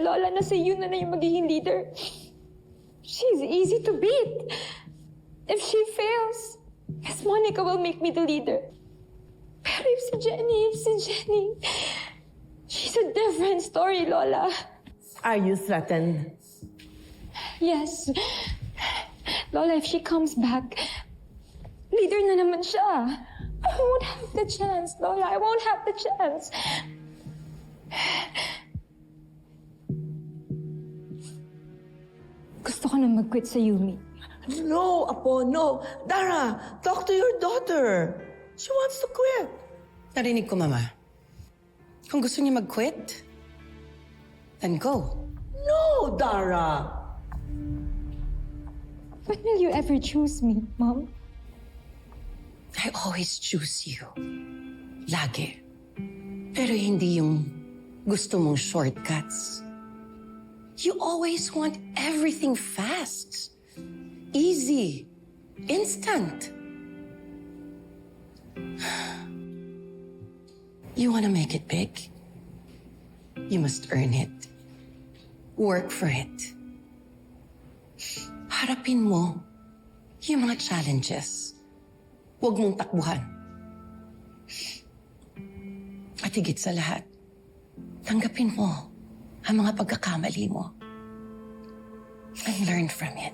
Lola na si Yuna na yung magiging leader. She's easy to beat. If she fails, Miss Monica will make me the leader. Pero if si Jenny, she's a different story, Lola. Are you threatened? Yes. Lola, if she comes back, leader na naman siya. I won't have the chance, Lola. I won't have the chance. Gusto ko na mag-quit sa Yumi. No, Apo, no. Dara, talk to your daughter. She wants to quit. Narinig ko, Mama. Kung gusto niya mag-quit, then go. No, Dara. When will you ever choose me, Mom? I always choose you. Lagi. Pero hindi yung gusto mong shortcuts. You always want everything fast. Easy. Instant. You want to make it big? You must earn it. Work for it. Harapin mo yung mga challenges. Huwag mong takbuhan. At higit sa lahat, tanggapin mo ang mga pagkakamali mo and learn from it.